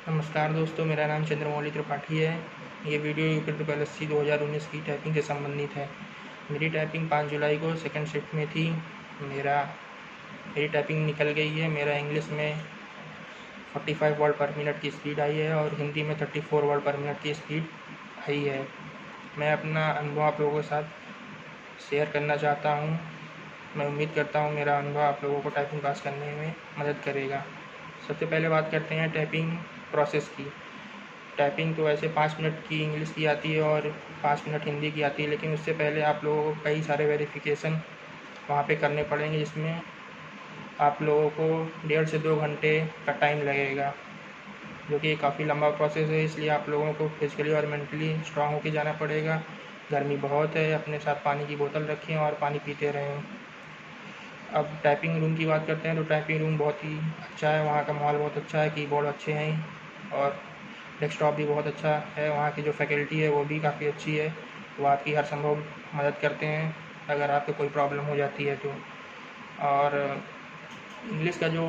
नमस्कार दोस्तों, मेरा नाम चंद्रमौली त्रिपाठी है। ये वीडियो यूपीट्रिपल एससी 2019 की टाइपिंग से संबंधित है। मेरी टाइपिंग 5 जुलाई को सेकंड शिफ्ट में थी। मेरी टाइपिंग निकल गई है। मेरा इंग्लिश में 45 वर्ड पर मिनट की स्पीड आई है और हिंदी में 34 वर्ड पर मिनट की स्पीड आई है। मैं अपना अनुभव आप लोगों के साथ शेयर करना चाहता हूँ। मैं उम्मीद करता हूँ मेरा अनुभव आप लोगों को टाइपिंग पास करने में मदद करेगा। सबसे पहले बात करते हैं टाइपिंग प्रोसेस की। टाइपिंग तो वैसे 5 मिनट की इंग्लिश की आती है और 5 मिनट हिंदी की आती है, लेकिन उससे पहले आप लोगों को कई सारे वेरिफिकेशन वहाँ पे करने पड़ेंगे, जिसमें आप लोगों को 1.5 से 2 घंटे का टाइम लगेगा, जो कि काफ़ी लंबा प्रोसेस है। इसलिए आप लोगों को फिजिकली और मेंटली स्ट्रांग होकर जाना पड़ेगा। गर्मी बहुत है, अपने साथ पानी की बोतल रखें और पानी पीते रहें। अब टाइपिंग रूम की बात करते हैं तो टाइपिंग रूम बहुत ही अच्छा है। वहाँ का माहौल बहुत अच्छा है, कीबोर्ड अच्छे हैं और डेस्कटॉप भी बहुत अच्छा है। वहाँ की जो फैकल्टी है वो भी काफ़ी अच्छी है, वो आपकी हर संभव मदद करते हैं अगर आपको कोई प्रॉब्लम हो जाती है तो। और इंग्लिश का जो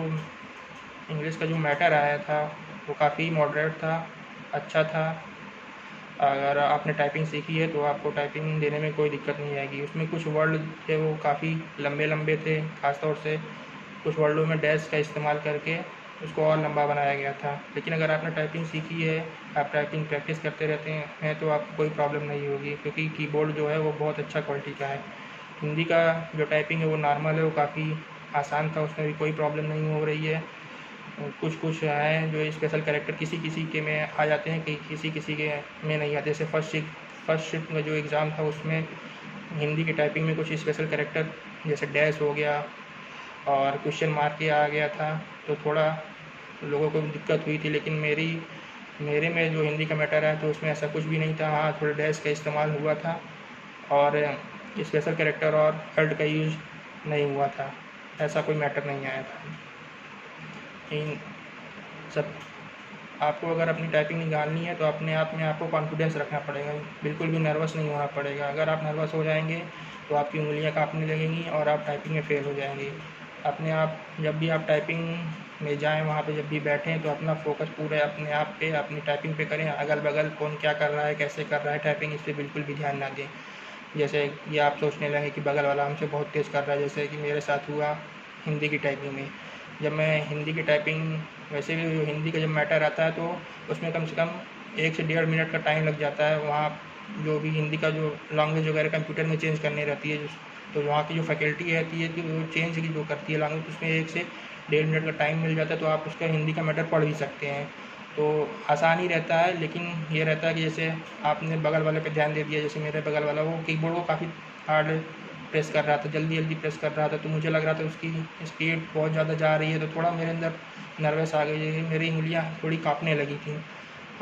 इंग्लिश का जो मैटर आया था वो काफ़ी मॉडरेट था, अच्छा था। अगर आपने टाइपिंग सीखी है तो आपको टाइपिंग देने में कोई दिक्कत नहीं आएगी। उसमें कुछ वर्ड थे वो काफ़ी लंबे लंबे थे, ख़ासतौर से कुछ वर्डों में डैश का इस्तेमाल करके उसको और लंबा बनाया गया था। लेकिन अगर आपने टाइपिंग सीखी है, आप टाइपिंग प्रैक्टिस करते रहते हैं तो आपको कोई प्रॉब्लम नहीं होगी, क्योंकि कीबोर्ड जो है वो बहुत अच्छा क्वालिटी का है। हिंदी का जो टाइपिंग है वो नॉर्मल है, वो काफ़ी आसान था, उसमें भी कोई प्रॉब्लम नहीं हो रही है। कुछ कुछ हैं जो स्पेशल कैरेक्टर किसी किसी के में आ जाते हैं, कि किसी किसी के में नहीं आते। जैसे फर्स्ट शिफ्ट में जो एग्ज़ाम था उसमें हिंदी की टाइपिंग में कुछ स्पेशल कैरेक्टर जैसे डैश हो गया और क्वेश्चन मार्क के आ गया था, तो थोड़ा लोगों को दिक्कत हुई थी। लेकिन मेरे में जो हिंदी का मैटर है तो उसमें ऐसा कुछ भी नहीं था। हाँ, थोड़ा डैश का इस्तेमाल हुआ था और स्पेशल कैरेक्टर और हर्ड का यूज़ नहीं हुआ था। ऐसा कोई मैटर नहीं आया था। इन सब आपको अगर अपनी टाइपिंग निकालनी है तो अपने आप में आपको कॉन्फिडेंस रखना पड़ेगा, बिल्कुल भी नर्वस नहीं होना पड़ेगा। अगर आप नर्वस हो जाएंगे तो आपकी उंगलियां कांपने लगेंगी और आप टाइपिंग में फ़ेल हो जाएंगे। अपने आप जब भी आप टाइपिंग में जाएं, वहाँ पे जब भी बैठें तो अपना फोकस पूरा अपने आप पे, अपनी टाइपिंग पे करें। अगल बगल कौन क्या कर रहा है, कैसे कर रहा है टाइपिंग, इस पर बिल्कुल भी ध्यान ना दें। जैसे ये आप सोचने लगे कि बगल वाला हमसे बहुत तेज़ कर रहा है, जैसे कि मेरे साथ हुआ हिंदी की टाइपिंग में। जब मैं हिंदी की टाइपिंग, वैसे भी जो हिंदी का जब मैटर आता है तो उसमें कम से कम 1 से 1.5 मिनट का टाइम लग जाता है। वहाँ जो भी हिंदी का जो लैंग्वेज वगैरह कंप्यूटर में चेंज करनी रहती है, तो वहाँ की जो फैकल्टी रहती है कि वो चेंज की जो करती है लैंग्वेज, उसमें 1 से 1.5 मिनट का टाइम मिल जाता है, तो आप उसका हिंदी का मैटर पढ़ भी सकते हैं। तो आसान ही रहता है, लेकिन ये रहता है कि जैसे आपने बगल वाले पे ध्यान दे दिया, जैसे मेरे बगल वाला वो कीबोर्ड को काफ़ी हार्ड प्रेस कर रहा था, जल्दी जल्दी प्रेस कर रहा था, तो मुझे लग रहा था उसकी स्पीड बहुत ज़्यादा जा रही है, तो थोड़ा मेरे अंदर नर्वस आ गई, मेरी उंगलियाँ थोड़ी काँपने लगी थी।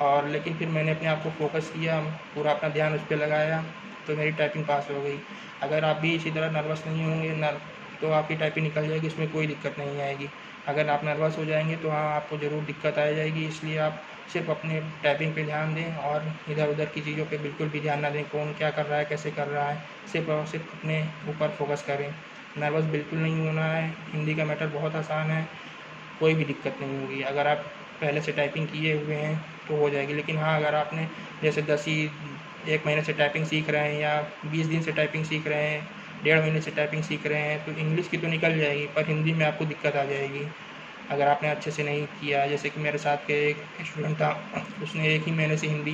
और लेकिन फिर मैंने अपने आप को फोकस किया, पूरा अपना ध्यान उस पर लगाया, तो मेरी टाइपिंग पास हो गई। अगर आप भी इसी तरह नर्वस नहीं होंगे तो आपकी टाइपिंग निकल जाएगी, इसमें कोई दिक्कत नहीं आएगी। अगर आप नर्वस हो जाएंगे तो हाँ, आपको ज़रूर दिक्कत आ जाएगी। इसलिए आप सिर्फ अपने टाइपिंग पे ध्यान दें और इधर उधर की चीज़ों पे बिल्कुल भी ध्यान ना दें, कौन क्या कर रहा है, कैसे कर रहा है। सिर्फ और सिर्फ अपने ऊपर फोकस करें। नर्वस बिल्कुल नहीं होना है। हिंदी का मैटर बहुत आसान है, कोई भी दिक्कत नहीं होगी। अगर आप पहले से टाइपिंग किए हुए हैं तो हो जाएगी। लेकिन हाँ, अगर आपने जैसे 1 महीने से टाइपिंग सीख रहे हैं या 20 दिन से टाइपिंग सीख रहे हैं, 1.5 महीने से टाइपिंग सीख रहे हैं, तो इंग्लिश की तो निकल जाएगी, पर हिंदी में आपको दिक्कत आ जाएगी अगर आपने अच्छे से नहीं किया। जैसे कि मेरे साथ के एक स्टूडेंट था, उसने 1 ही महीने से हिंदी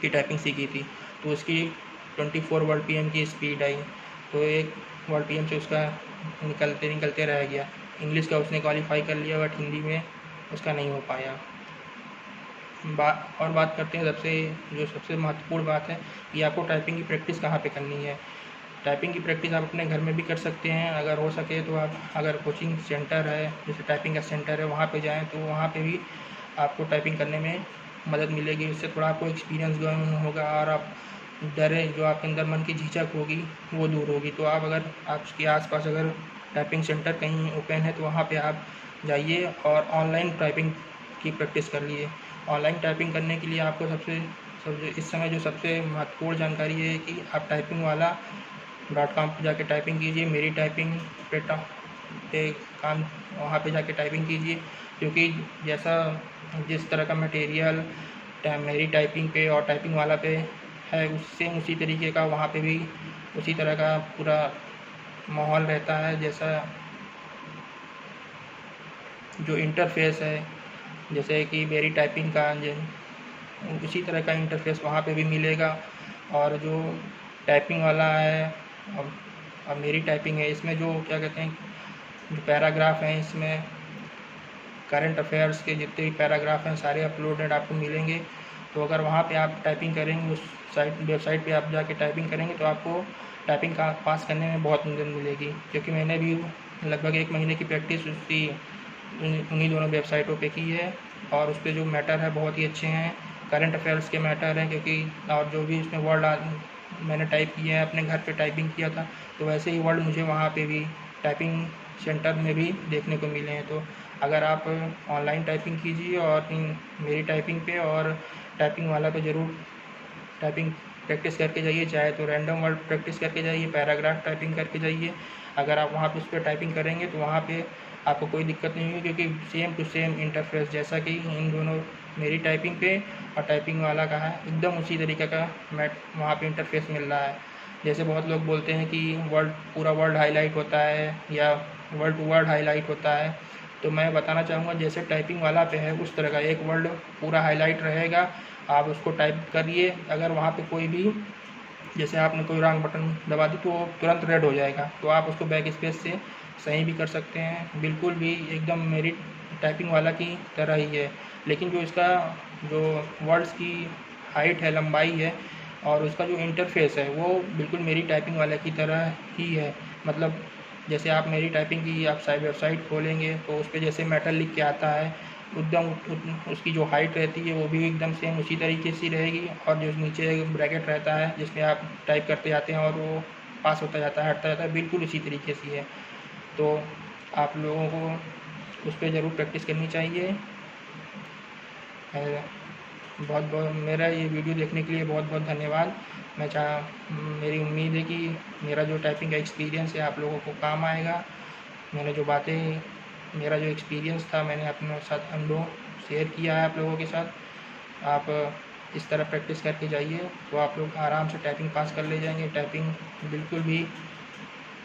की टाइपिंग सीखी थी, तो उसकी 24 वर्ड पीएम की स्पीड आई, तो 1 वर्ड पीएम से उसका निकलते निकलते रह गया। इंग्लिश का उसने क्वालिफाई कर लिया, बट हिंदी में उसका नहीं हो पाया। बात करते हैं सबसे महत्वपूर्ण बात है कि आपको टाइपिंग की प्रैक्टिस कहाँ पे करनी है। टाइपिंग की प्रैक्टिस आप अपने घर में भी कर सकते हैं, अगर हो सके तो आप, अगर कोचिंग सेंटर है जैसे टाइपिंग का सेंटर है वहाँ पे जाएँ, तो वहाँ पे भी आपको टाइपिंग करने में मदद मिलेगी। उससे थोड़ा आपको एक्सपीरियंस गेन होगा और आप डर है जो आपके अंदर मन की झिझक होगी वो दूर होगी। तो आप, अगर आपके आसपास अगर टाइपिंग सेंटर कहीं ओपन है तो वहाँ पे आप जाइए और ऑनलाइन टाइपिंग की प्रैक्टिस कर लिए। ऑनलाइन टाइपिंग करने के लिए आपको सबसे इस समय जो सबसे महत्वपूर्ण जानकारी है कि आप टाइपिंग वाला .com पर जाके टाइपिंग कीजिए। मेरी टाइपिंग पे पे काम वहाँ पे जाके टाइपिंग कीजिए, क्योंकि जैसा जिस तरह का मटेरियल मेरी टाइपिंग पे और टाइपिंग वाला पे है उससे उसी तरीके का वहाँ पे भी उसी तरह का पूरा माहौल रहता है। जैसा जो इंटरफेस है, जैसे कि मेरी टाइपिंग का उसी तरह का इंटरफेस वहाँ पे भी मिलेगा। और जो टाइपिंग वाला है अब मेरी टाइपिंग है, इसमें जो क्या कहते हैं जो पैराग्राफ हैं, इसमें करंट अफेयर्स के जितने भी पैराग्राफ हैं सारे अपलोडेड आपको मिलेंगे। तो अगर वहाँ पे आप टाइपिंग करेंगे, उस वेबसाइट पे आप जाके टाइपिंग करेंगे तो आपको टाइपिंग का पास करने में बहुत मदद मिलेगी। क्योंकि मैंने भी लगभग 1 महीने की प्रैक्टिस उन्हीं दोनों वेबसाइटों पे की है, और उस पर जो मैटर है बहुत ही अच्छे हैं, करंट अफेयर्स के मैटर हैं। क्योंकि और जो भी उसमें वर्ड मैंने टाइप किया है, अपने घर पे टाइपिंग किया था, तो वैसे ही वर्ड मुझे वहाँ पे भी टाइपिंग सेंटर में भी देखने को मिले हैं। तो अगर आप ऑनलाइन टाइपिंग कीजिए और मेरी टाइपिंग पे और टाइपिंग वाला पे ज़रूर टाइपिंग प्रैक्टिस करके जाइए, चाहे तो रैंडम वर्ड प्रैक्टिस करके जाइए, पैराग्राफ टाइपिंग करके जाइए। अगर आप वहाँ पे उस पर टाइपिंग करेंगे तो वहाँ पे आपको कोई दिक्कत नहीं होगी, क्योंकि सेम टू सेम इंटरफेस जैसा कि इन दोनों मेरी टाइपिंग पे और टाइपिंग वाला का है, एकदम उसी तरीके का वहाँ पे इंटरफेस मिल रहा है। जैसे बहुत लोग बोलते हैं कि पूरा वर्ड हाईलाइट होता है या वर्ड टू वर्ड हाईलाइट होता है, तो मैं बताना चाहूँगा जैसे टाइपिंग वाला पे है उस तरह का एक वर्ड पूरा हाईलाइट रहेगा। आप उसको टाइप करिए, अगर वहाँ पे कोई भी जैसे आपने कोई रॉन्ग बटन दबा दी तो वो तुरंत रेड हो जाएगा, तो आप उसको बैक स्पेस से सही भी कर सकते हैं। बिल्कुल भी एकदम मेरी टाइपिंग वाला की तरह ही है, लेकिन जो इसका जो वर्ड्स की हाइट है, लंबाई है, और उसका जो इंटरफेस है वो बिल्कुल मेरी टाइपिंग वाले की तरह ही है। मतलब जैसे आप मेरी टाइपिंग की आप वेबसाइट खोलेंगे तो उस पर जैसे मैटर लिख के आता है, एकदम उसकी जो हाइट रहती है वो भी एकदम सेम उसी तरीके से रहेगी। और जो नीचे ब्रैकेट रहता है जिसमें आप टाइप करते जाते हैं और वो पास होता जाता है, हटता जाता है, बिल्कुल उसी तरीके से है। तो आप लोगों को उस पर ज़रूर प्रैक्टिस करनी चाहिए। बहुत बहुत मेरा ये वीडियो देखने के लिए बहुत बहुत धन्यवाद। मेरी उम्मीद है कि मेरा जो टाइपिंग का एक्सपीरियंस है आप लोगों को काम आएगा। मेरा जो एक्सपीरियंस था मैंने अपने साथ अनुभव शेयर किया है आप लोगों के साथ। आप इस तरह प्रैक्टिस करके जाइए तो आप लोग आराम से टाइपिंग पास कर ले जाएंगे। टाइपिंग बिल्कुल भी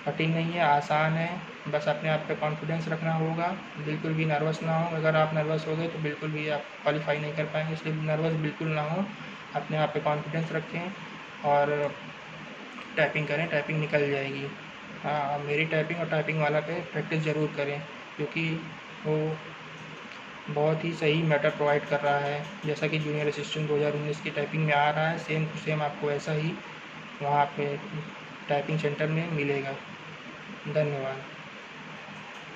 कठिन नहीं है, आसान है, बस अपने आप पे कॉन्फिडेंस रखना होगा, बिल्कुल भी नर्वस ना हो। अगर आप नर्वस हो गए तो बिल्कुल भी आप क्वालिफाई नहीं कर पाएंगे, इसलिए नर्वस बिल्कुल ना हो, अपने आप पे कॉन्फिडेंस रखें और टाइपिंग करें, टाइपिंग निकल जाएगी। हाँ, मेरी टाइपिंग और टाइपिंग वाला पे प्रैक्टिस ज़रूर करें, क्योंकि वो बहुत ही सही मैटर प्रोवाइड कर रहा है। जैसा कि जूनियर असिस्टेंट 2019 की टाइपिंग में आ रहा है, सेम टू सेम आपको ऐसा ही वहाँ पे टाइपिंग सेंटर में मिलेगा। धन्यवाद।